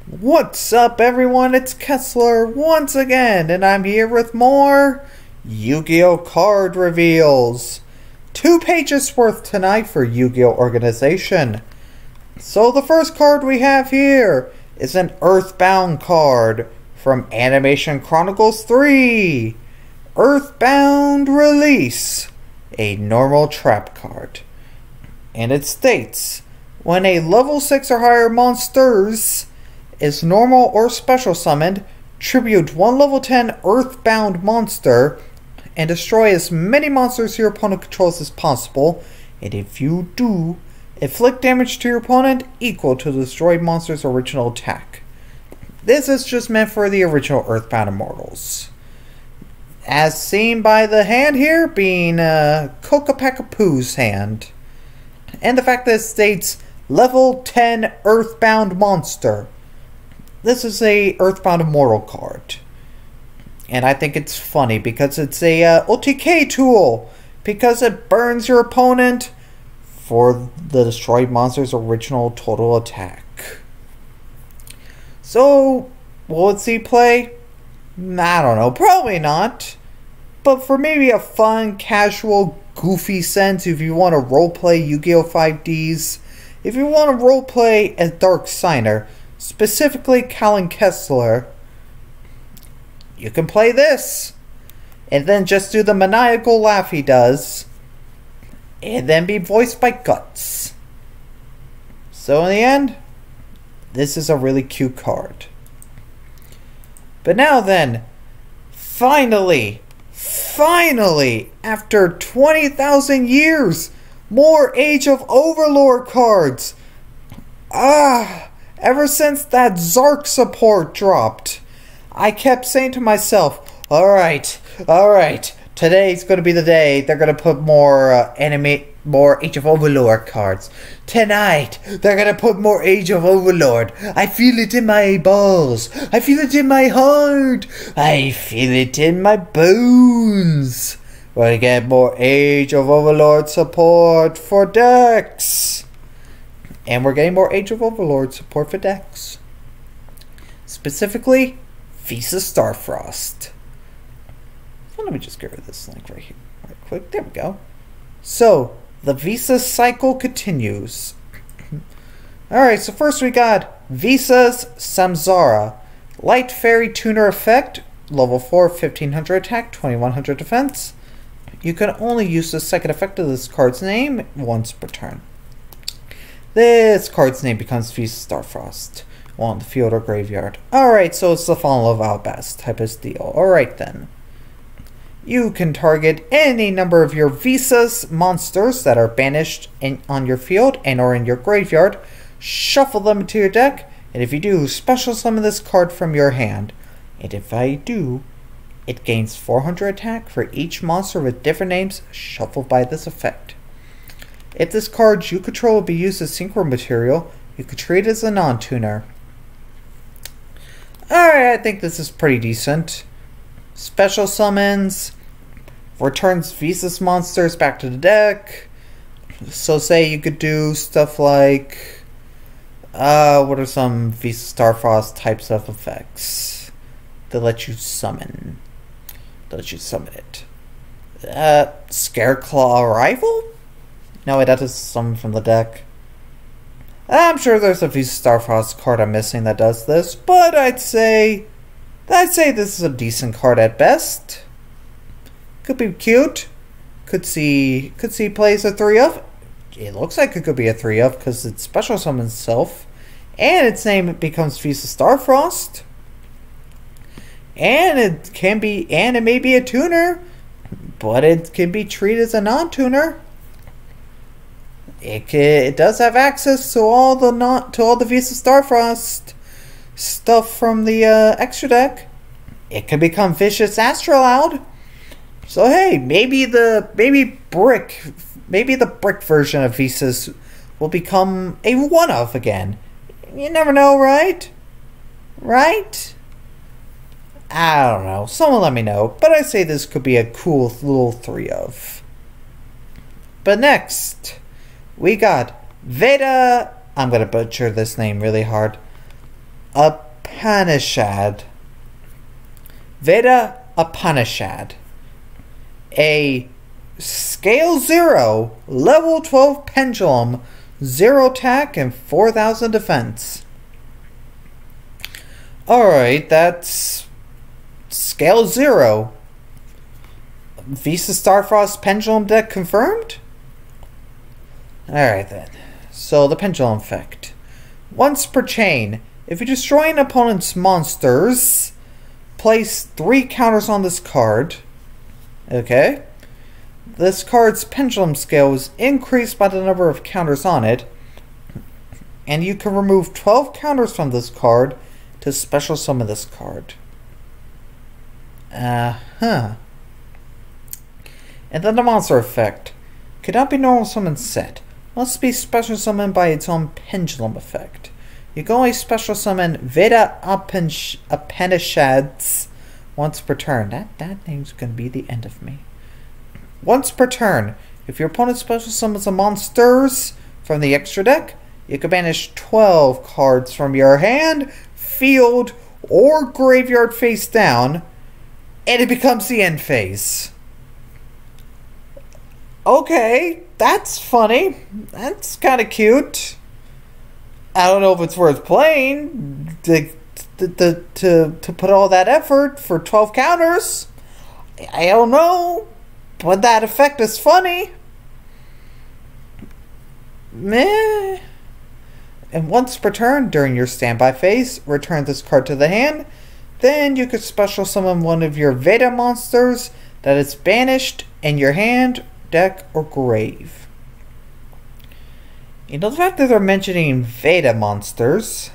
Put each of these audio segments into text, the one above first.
What's up everyone, it's Kessler once again, and I'm here with more Yu-Gi-Oh! Card reveals. 2 pages worth tonight for Yu-Gi-Oh! Organization. So the first card we have here is an Earthbound card from Animation Chronicles 3. Earthbound Release. A normal trap card. And it states, when a level 6 or higher monsters is normal or special summoned, tribute 1 level 10 Earthbound monster and destroy as many monsters your opponent controls as possible, and if you do, inflict damage to your opponent equal to the destroyed monster's original attack. This is just meant for the original Earthbound Immortals. As seen by the hand here being Kokapakapoo's hand. And the fact that it states level 10 Earthbound monster. This is a Earthbound Immortal card. And I think it's funny because it's a OTK tool. Because it burns your opponent for the destroyed monster's original total attack. So, will it see play? I don't know, probably not. But for maybe a fun, casual, goofy sense, if you want to roleplay Yu-Gi-Oh! 5Ds, if you want to roleplay as Dark Signer, specifically Callan Kessler, you can play this. And then just do the maniacal laugh he does. And then be voiced by Guts. So in the end, this is a really cute card. But now then, finally, after 20,000 years, more Age of Overlord cards. Ever since that Zark support dropped, I kept saying to myself, alright, today's gonna be the day they're gonna put more more Age of Overlord cards. Tonight, they're gonna put more Age of Overlord. I feel it in my balls. I feel it in my heart. I feel it in my bones. We're gonna get more Age of Overlord support for decks. And we're getting more Age of Overlord support for decks. Specifically, Visas Starfrost. So let me just get rid of this link right here. Right quick. There we go. So, the Visas cycle continues. Alright, so first we got Visas Samsara. Light Fairy Tuner effect. Level 4, 1500 attack, 2100 defense. You can only use the second effect of this card's name once per turn. This card's name becomes Visas Starfrost on the field or graveyard. Alright, so it's the Fallen Love Outbast type of deal. Alright then. You can target any number of your Visas monsters that are banished on your field and or in your graveyard. Shuffle them into your deck, and if you do, special summon this card from your hand. And if I do, it gains 400 attack for each monster with different names shuffled by this effect. If this card you control will be used as synchro material, you could treat it as a non-tuner. Alright, I think this is pretty decent. Special summons, returns Visas monsters back to the deck. So say you could do stuff like, what are some Visas Starfrost types of effects that let you summon? it. Scareclaw Arrival? No, wait, that is summon from the deck. I'm sure there's a Visas Starfrost card I'm missing that does this, but I'd say this is a decent card at best. Could be cute. Could see plays a 3 of. It looks like it could be a 3 of because it special summons itself, and its name becomes Visas Starfrost. And it may be a tuner, but it can be treated as a non-tuner. It does have access to all the Visas Starfrost stuff from the extra deck. It could become Vicious Astrolaud. So hey, maybe the brick version of Visas will become a one-of again. You never know, right? I don't know. Someone let me know. But I say this could be a cool little 3 of. But next, we got Veda I'm gonna butcher this name really hard. Upanishad. Veda Upanishad. A Scale 0, Level 12 Pendulum, 0 attack and 4,000 defense. Alright, that's Scale 0. Visas Starfrost Pendulum deck confirmed? Alright then. So the Pendulum effect. Once per chain, if you destroy an opponent's monsters, place 3 counters on this card. Okay. This card's pendulum scale is increased by the number of counters on it. And you can remove 12 counters from this card to special summon this card. And then the monster effect. Cannot be normal summon set. Must be special summoned by its own pendulum effect. You can only special summon Veda Upanishads once per turn. That name's gonna be the end of me. Once per turn, if your opponent special summons the monsters from the extra deck, you can banish 12 cards from your hand, field, or graveyard face down, and it becomes the end phase. Okay, that's funny. That's kind of cute. I don't know if it's worth playing to put all that effort for 12 counters. I don't know, but that effect is funny. Meh. And once per turn during your standby phase, return this card to the hand. Then you could special summon one of your Veda monsters that is banished in your hand, deck, or grave. You know, the fact that they're mentioning Veda monsters,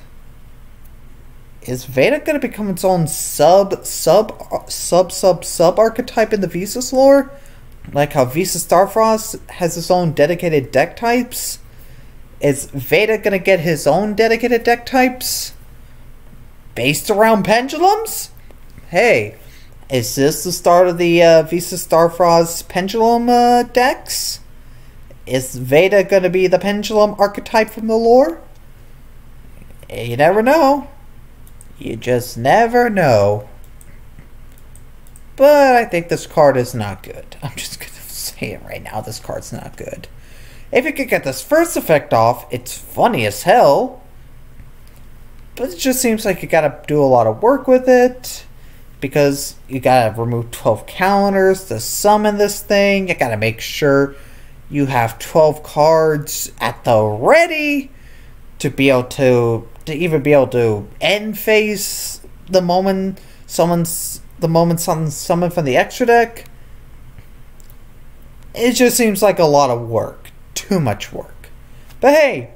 is Veda going to become its own sub archetype in the Visas lore? Like how Visas Starfrost has its own dedicated deck types? Is Veda going to get his own dedicated deck types based around pendulums? Hey, is this the start of the Visas Starfrost pendulum decks? Is Veda going to be the pendulum archetype from the lore? You never know. You just never know. But I think this card is not good. I'm just going to say it right now. This card's not good. If you could get this first effect off, it's funny as hell. But it just seems like you gotta do a lot of work with it. Because you gotta remove 12 counters to summon this thing. You gotta make sure you have 12 cards at the ready to be able to even be able to end phase the moment something's summoned from the extra deck. It just seems like a lot of work. Too much work. But hey,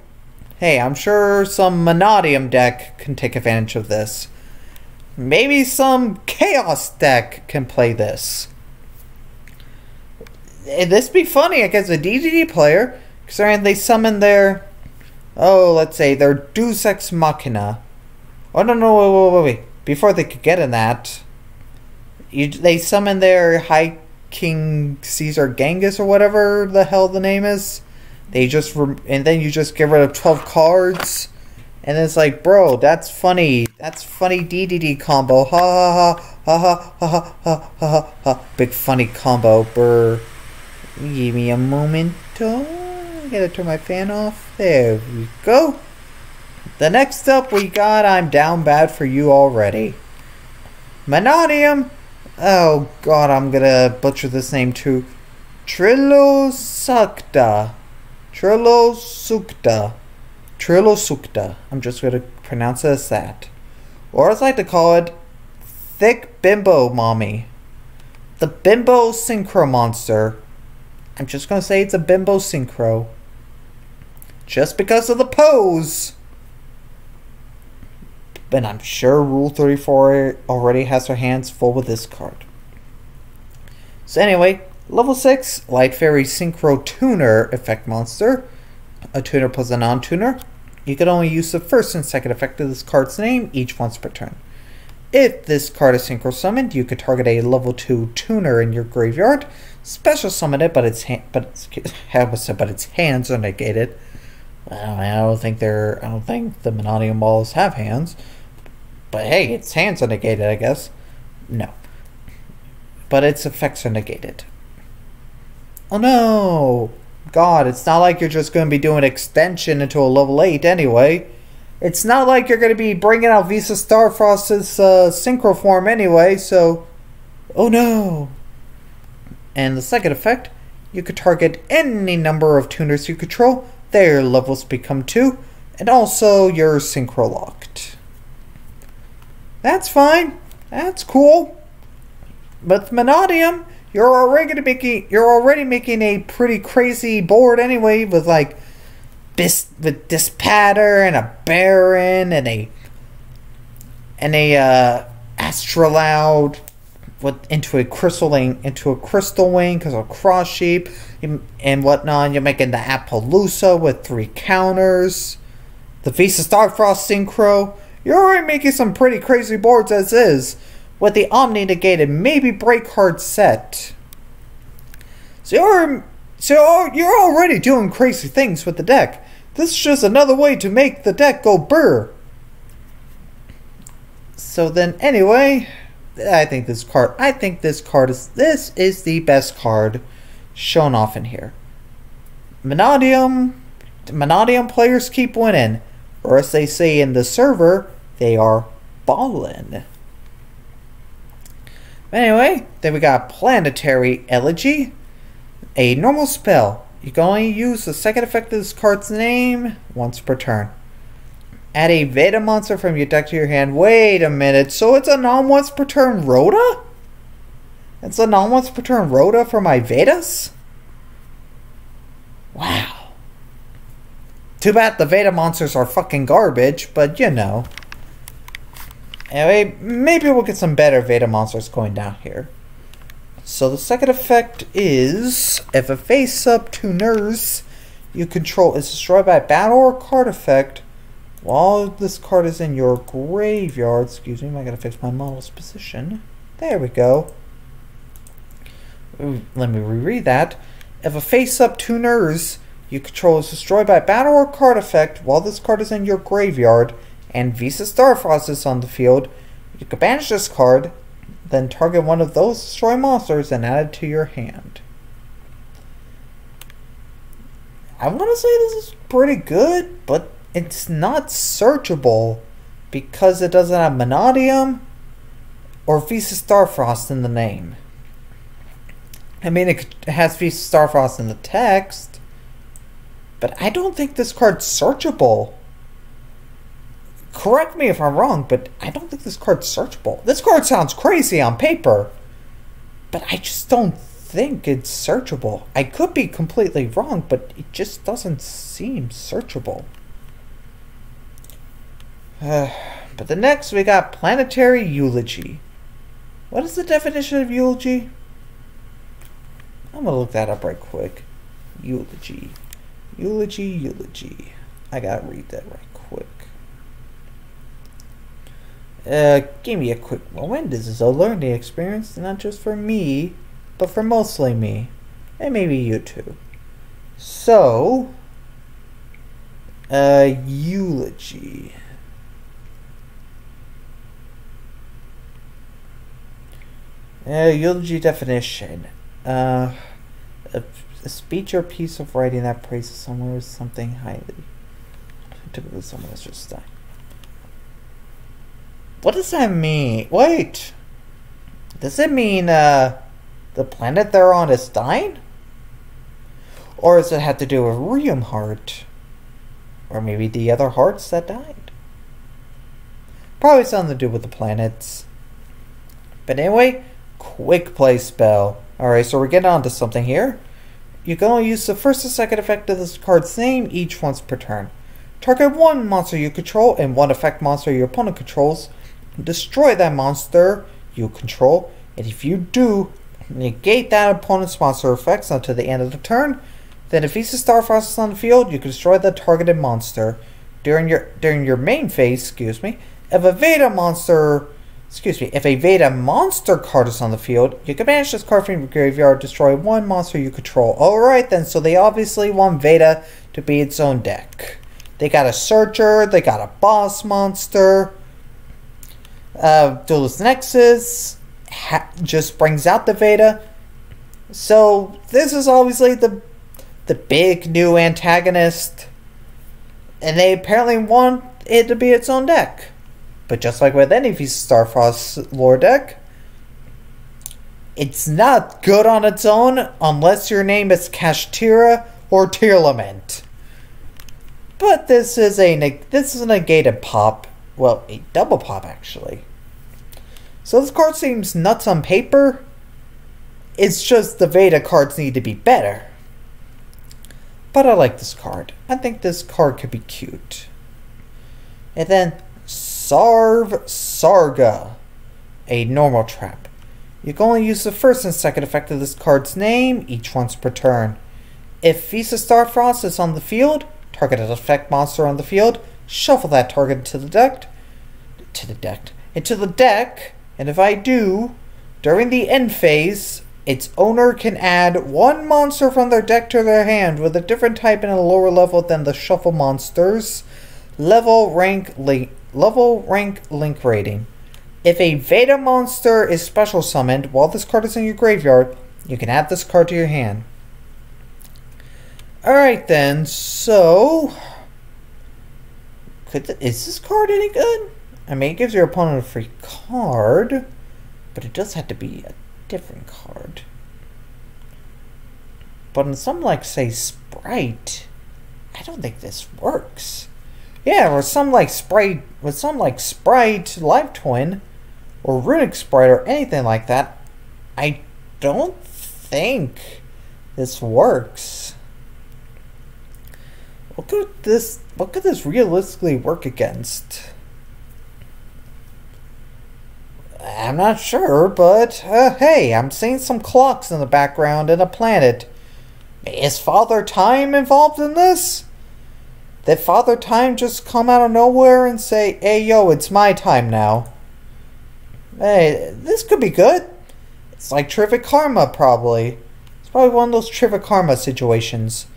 I'm sure some Monadium deck can take advantage of this. Maybe some Chaos deck can play this. This be funny against a DDD player, considering they summon their, let's say their Deus Ex Machina. Oh no, wait. Before they could get in that, they summon their High King Caesar Genghis or whatever the hell the name is. They just and then you just get rid of 12 cards, and it's like, bro, that's funny. That's funny DDD combo. Ha ha ha ha ha ha ha ha ha. Big funny combo. Brr. Give me a moment. I gotta turn my fan off. There we go. The next up we got, I'm down bad for you already. Monadium. Oh god, I'm gonna butcher this name too. Trilosukta. I'm just gonna pronounce it as that. Or as I like to call it, Thick Bimbo Mommy. The Bimbo Synchro Monster. I'm just gonna say it's a Bimbo Synchro. Just because of the pose. But I'm sure Rule 34 already has her hands full with this card. So anyway, level 6, Light Fairy Synchro Tuner effect monster. A tuner plus a non-tuner. You can only use the first and second effect of this card's name each once per turn. If this card is synchro summoned, you could target a level 2 tuner in your graveyard, special summon it, but its hands are negated. I don't think the Monadium balls have hands, But hey, its hands are negated, I guess. No. But its effects are negated. Oh no! God, it's not like you're just going to be doing extension into a level 8 anyway. It's not like you're going to be bringing out Visas Starfrost's synchro form anyway, so... Oh no! And the second effect, you could target any number of tuners you control. Their levels become 2, and also you're synchro locked. That's fine. That's cool. But Vanadium, you're already making a pretty crazy board anyway, with like this pattern, a Baron, and a Astrolaud into a crystal wing because of cross sheep and whatnot. You're making the Appaloosa with 3 counters, the Visas Starfrost synchro. You're already making some pretty crazy boards as is, with the Omni negated, maybe break card set. So you're already doing crazy things with the deck. This is just another way to make the deck go brr. So then anyway, I think this is the best card shown off in here. Vanadium players keep winning, or as they say in the server, they are ballin'. Anyway, then we got Planetary Elegy, a normal spell. You can only use the second effect of this card's name once per turn. Add a Veda monster from your deck to your hand. Wait a minute, so it's a non-once per turn Rhoda? It's a non-once per turn Rhoda for my Vedas? Wow. Too bad the Veda monsters are fucking garbage, but you know. Anyway, maybe we'll get some better Veda monsters going down here. So the second effect is, if a face-up tuners you control is destroyed by a battle or card effect, while this card is in your graveyard, excuse me, I gotta fix my model's position. There we go. Let me reread that. If a face-up tuners you control is destroyed by a battle or card effect while this card is in your graveyard and Visas Starfrost is on the field, you can banish this card, then target one of those destroy monsters and add it to your hand. I want to say this is pretty good, but it's not searchable because it doesn't have Vanadium or Visas Starfrost in the name. I mean, it has Visas Starfrost in the text, but I don't think this card's searchable. Correct me if I'm wrong, but I don't think this card's searchable. This card sounds crazy on paper, but I just don't think it's searchable. I could be completely wrong, but it just doesn't seem searchable. But the next we got Planetary Eulogy. What is the definition of eulogy? I'm gonna look that up right quick. Eulogy. Eulogy. I gotta read that right quick. Give me a quick moment. This is a learning experience, not just for me, but for mostly me. And maybe you too. So, eulogy. Eulogy definition. A speech or piece of writing that praises someone or something highly. Typically someone has just died. What does that mean? Wait! Does it mean, the planet they're on is dying? Or does it have to do with Rheum Heart? Or maybe the other hearts that died? Probably something to do with the planets. But anyway, quick play spell. Alright, so we're getting on to something here. You can only use the first and second effect of this card's name each once per turn. Target one monster you control and one effect monster your opponent controls. Destroy that monster you control, and if you do, negate that opponent's monster effects until the end of the turn. Then if Visas Starfrost is on the field, you can destroy the targeted monster. During your main phase, if a Veda monster card is on the field, you can banish this card from your graveyard, destroy one monster you control. Alright then, so they obviously want Veda to be its own deck. They got a Searcher, they got a Boss monster. Duelist Nexus just brings out the Veda. So this is obviously the big new antagonist, and they apparently want it to be its own deck. But just like with any Visas Starfrost lore deck, it's not good on its own unless your name is Kashtira or Tearlament. But this is a negated pop. Well, a double pop actually. So this card seems nuts on paper. It's just the Veda cards need to be better. But I like this card. I think this card could be cute. And then Sarga, a normal trap. You can only use the first and second effect of this card's name each once per turn. If Visas Starfrost is on the field, target an effect monster on the field, shuffle that target into the deck, and if I do, during the end phase, its owner can add one monster from their deck to their hand with a different type and a lower level than the shuffle monster's level rank link rating. If a Veda monster is special summoned while this card is in your graveyard, you can add this card to your hand. Alright then, so is this card any good? I mean, it gives your opponent a free card, but it does have to be a different card. But in something like, say, Sprite, I don't think this works. Yeah, or something like Sprite, Live Twin, or Runic Sprite, or anything like that, I don't think this works. What could this realistically work against? I'm not sure, but hey, I'm seeing some clocks in the background and a planet. Is Father Time involved in this? Did Father Time just come out of nowhere and say, hey yo, it's my time now? Hey, this could be good. It's like Terrific Karma, probably. It's probably one of those Terrific Karma situations.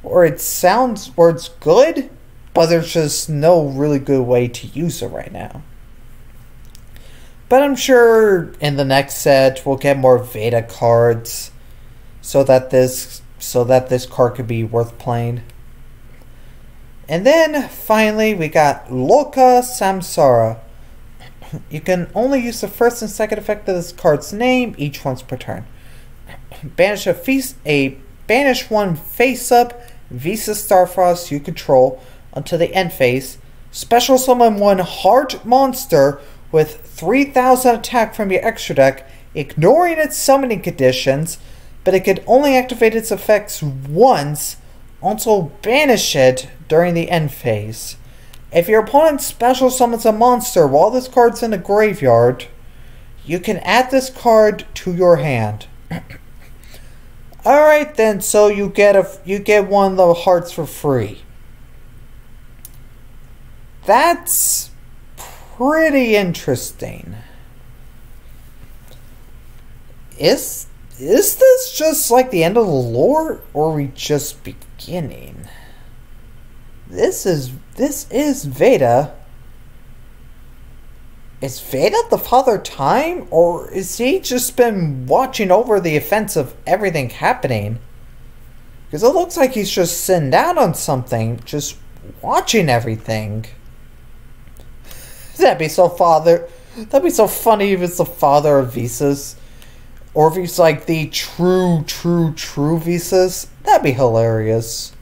Or it's good, but there's just no really good way to use it right now. But I'm sure in the next set we'll get more Veda cards so that this card could be worth playing. And then finally we got Loka Samsara. You can only use the first and second effect of this card's name each once per turn. Banish one face-up Visas Starfrost you control until the end phase. Special summon one heart monster with 3,000 attack from your extra deck, ignoring its summoning conditions, but it could only activate its effects once. Also banish it during the end phase. If your opponent special summons a monster while this card's in the graveyard, you can add this card to your hand. Alright then, so you get one of the hearts for free. That's pretty interesting. Is this just like the end of the lore, or are we just beginning? This is Veda. Is Veda the Father Time, or is he just been watching over the events of everything happening? Because it looks like he's just sitting down on something, just watching everything. That'd be so funny if it's the father of Visas. Or if he's like the true Visas. That'd be hilarious.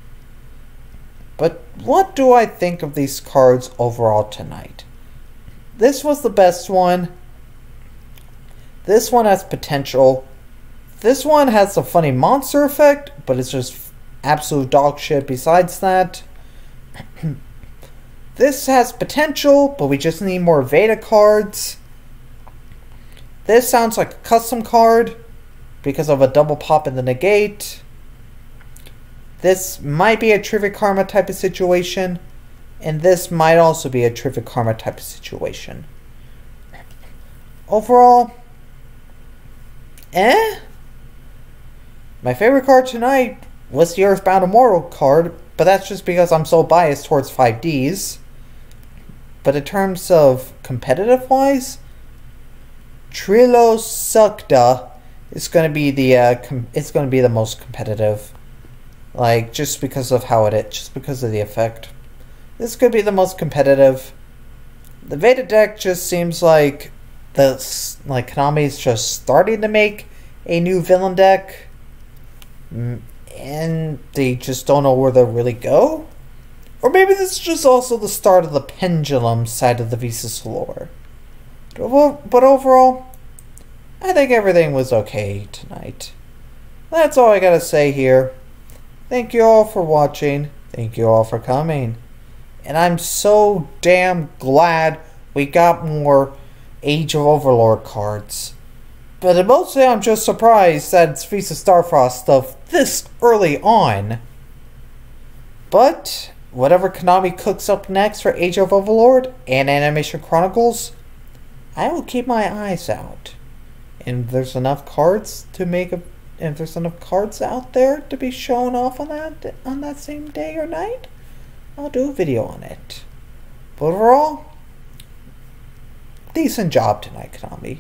But what do I think of these cards overall tonight? This was the best one. This one has potential. This one has a funny monster effect, but it's just absolute dog shit besides that. This has potential, but we just need more Veda cards. This sounds like a custom card because of a double pop in the negate. This might be a Terrific Karma type of situation, and this might also be a Terrific Karma type of situation. Overall, my favorite card tonight was the Earthbound Immortal card, but that's just because I'm so biased towards 5Ds. But in terms of competitive-wise, Trilo Sukda is going to be the most competitive. Like, just because of how it is, just because of the effect. This could be the most competitive. The Veda deck just seems like Konami's just starting to make a new villain deck, and they just don't know where they'll really go. Or maybe this is just also the start of the pendulum side of the Visas lore. But overall, I think everything was okay tonight. That's all I gotta say here. Thank you all for watching. Thank you all for coming. And I'm so damn glad we got more Age of Overlord cards. But mostly I'm just surprised that it's Visas Starfrost stuff this early on. But whatever Konami cooks up next for Age of Overlord and Animation Chronicles, I will keep my eyes out. And if there's enough cards if there's enough cards out there to be shown off on that same day or night, I'll do a video on it. But overall, decent job tonight, Konami.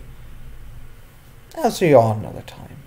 I'll see you all another time.